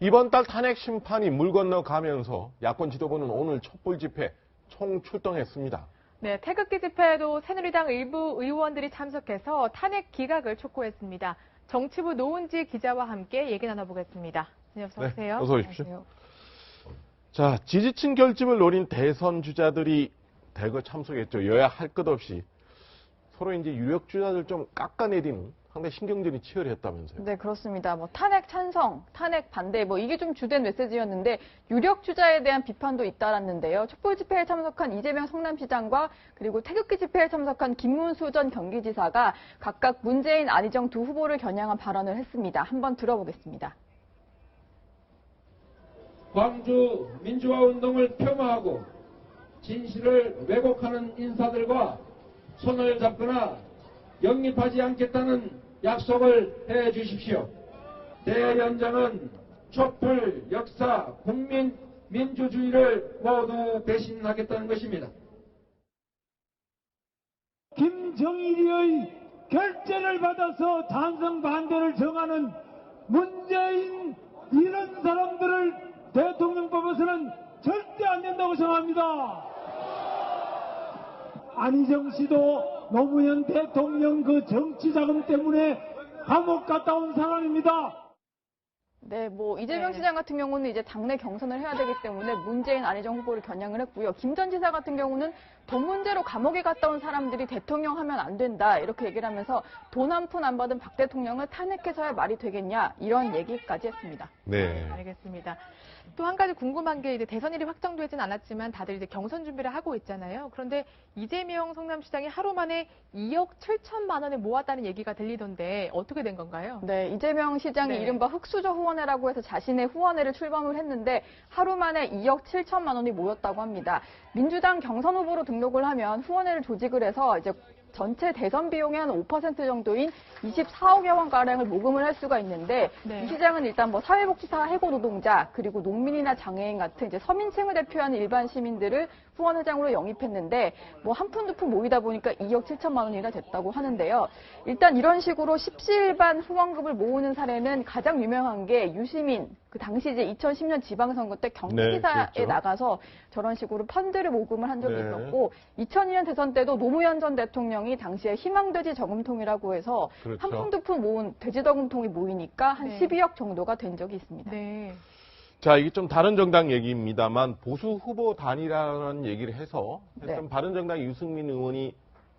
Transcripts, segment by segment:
이번 달 탄핵 심판이 물 건너가면서 야권 지도부는 오늘 촛불 집회 총출동했습니다. 네, 태극기 집회에도 새누리당 일부 의원들이 참석해서 탄핵 기각을 촉구했습니다. 정치부 노은지 기자와 함께 얘기 나눠보겠습니다. 어서 오세요. 네, 어서 오십시오. 자, 지지층 결집을 노린 대선 주자들이 대거 참석했죠. 여야 할 것 없이 서로 이제 유력 주자들 좀 깎아내리는 상당히 신경전이 치열했다면서요. 네, 그렇습니다. 탄핵 찬성, 탄핵 반대, 이게 좀 주된 메시지였는데 유력 주자에 대한 비판도 잇따랐는데요. 촛불 집회에 참석한 이재명 성남시장과 그리고 태극기 집회에 참석한 김문수 전 경기지사가 각각 문재인, 안희정 두 후보를 겨냥한 발언을 했습니다. 한번 들어보겠습니다. 광주 민주화 운동을 폄하하고 진실을 왜곡하는 인사들과 손을 잡거나 영입하지 않겠다는 약속을 해 주십시오. 대연정은 촛불, 역사, 국민, 민주주의를 모두 배신하겠다는 것입니다. 김정일이의 결재를 받아서 찬성 반대를 정하는 문재인 이런 사람들을 대통령 뽑아서는 절대 안 된다고 생각합니다. 안희정 씨도 노무현 대통령 그 정치 자금 때문에 감옥 갔다 온 사람입니다. 네, 이재명 시장 같은 경우는 이제 당내 경선을 해야 되기 때문에 문재인, 안희정 후보를 겨냥을 했고요. 김 전 지사 같은 경우는 돈 문제로 감옥에 갔다 온 사람들이 대통령 하면 안 된다 이렇게 얘기를 하면서 돈 한 푼 안 받은 박 대통령을 탄핵해서야 말이 되겠냐 이런 얘기까지 했습니다. 네, 알겠습니다. 또 한 가지 궁금한 게 이제 대선일이 확정되진 않았지만 다들 이제 경선 준비를 하고 있잖아요. 그런데 이재명 성남시장이 하루 만에 2억 7천만 원을 모았다는 얘기가 들리던데 어떻게 된 건가요? 네, 이재명 시장이 이른바 흑수저 후원회라고 해서 자신의 후원회를 출범을 했는데 하루 만에 2억 7천만 원이 모였다고 합니다. 민주당 경선 후보로 등록을 하면 후원회를 조직을 해서 이제 전체 대선 비용의 한 5% 정도인 24억여 원가량을 모금을 할 수가 있는데 이 시장은 일단 사회복지사 해고 노동자 그리고 농민이나 장애인 같은 이제 서민층을 대표하는 일반 시민들을 후원회장으로 영입했는데 한 푼 두 푼 모이다 보니까 2억 7천만 원이나 됐다고 하는데요. 일단 이런 식으로 십시일반 후원금을 모으는 사례는 가장 유명한 게 유시민 그 당시 이제 2010년 지방선거 때 경기지사에 나가서 저런 식으로 펀드를 모금을 한 적이 있었고 2002년 대선 때도 노무현 전 대통령이 당시에 희망돼지 저금통이라고 해서 한 푼 두 푼 모은 돼지 저금통이 모이니까 한 12억 정도가 된 적이 있습니다. 네. 자, 이게 좀 다른 정당 얘기입니다만 보수 후보 단일화라는 얘기를 해서 바른정당 유승민 의원이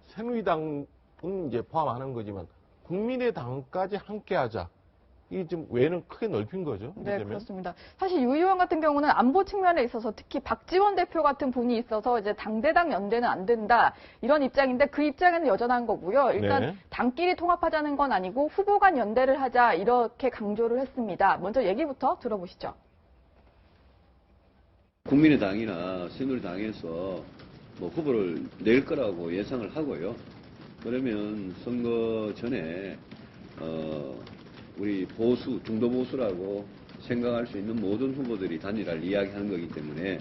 새누리당은 이제 포함하는 거지만 국민의당까지 함께하자. 이게 좀 외는 크게 넓힌 거죠. 네, 그렇습니다. 사실 유 의원 같은 경우는 안보 측면에 있어서 특히 박지원 대표 같은 분이 있어서 이제 당대당 연대는 안 된다 이런 입장인데 그 입장에는 여전한 거고요. 일단 당끼리 통합하자는 건 아니고 후보 간 연대를 하자 이렇게 강조를 했습니다. 먼저 얘기부터 들어보시죠. 국민의당이나 새누리당에서 후보를 낼 거라고 예상을 하고요. 그러면 선거 전에 우리 보수, 중도 보수라고 생각할 수 있는 모든 후보들이 단일화를 이야기하는 거기 때문에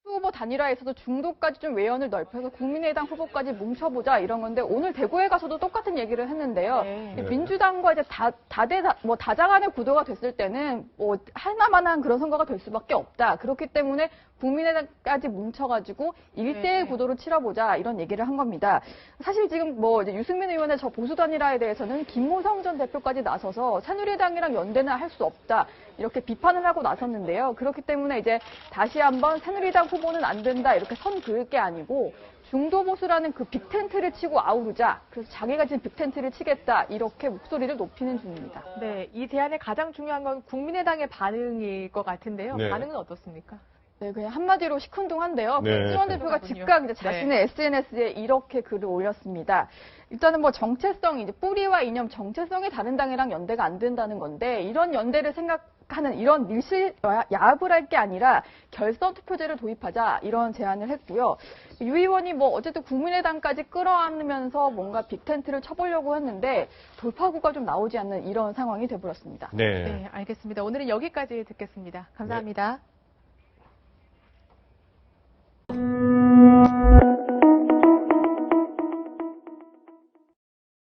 후보 단일화에서도 중도까지 좀 외연을 넓혀서 국민의당 후보까지 뭉쳐보자 이런 건데 오늘 대구에 가서도 똑같은 얘기를 했는데요. 민주당과 이제 다자간의 구도가 됐을 때는 하나만한 그런 선거가 될 수밖에 없다. 그렇기 때문에 국민의당까지 뭉쳐가지고 1대1 구도로 치러보자 이런 얘기를 한 겁니다. 사실 지금 이제 유승민 의원의 저 보수 단일화에 대해서는 김무성 전 대표까지 나서서 새누리당이랑 연대는 할 수 없다 이렇게 비판을 하고 나섰는데요. 그렇기 때문에 이제 다시 한번 새누리당 후보는 안 된다 이렇게 선 그을 게 아니고 중도 보수라는 그 빅텐트를 치고 아우르자. 그래서 자기가 지금 빅텐트를 치겠다 이렇게 목소리를 높이는 중입니다. 네, 이 제안의 가장 중요한 건 국민의당의 반응일 것 같은데요. 반응은 어떻습니까? 네, 그냥 한마디로 시큰둥한데요. 박지원 대표가 즉각 이제 자신의 SNS에 이렇게 글을 올렸습니다. 일단은 정체성, 이제 뿌리와 이념, 정체성이 다른 당이랑 연대가 안 된다는 건데 이런 연대를 생각하는 이런 밀실 야합을 할 게 아니라 결선 투표제를 도입하자 이런 제안을 했고요. 유 의원이 어쨌든 국민의당까지 끌어안으면서 뭔가 빅텐트를 쳐보려고 했는데 돌파구가 좀 나오지 않는 이런 상황이 돼버렸습니다. 네, 알겠습니다. 오늘은 여기까지 듣겠습니다. 감사합니다.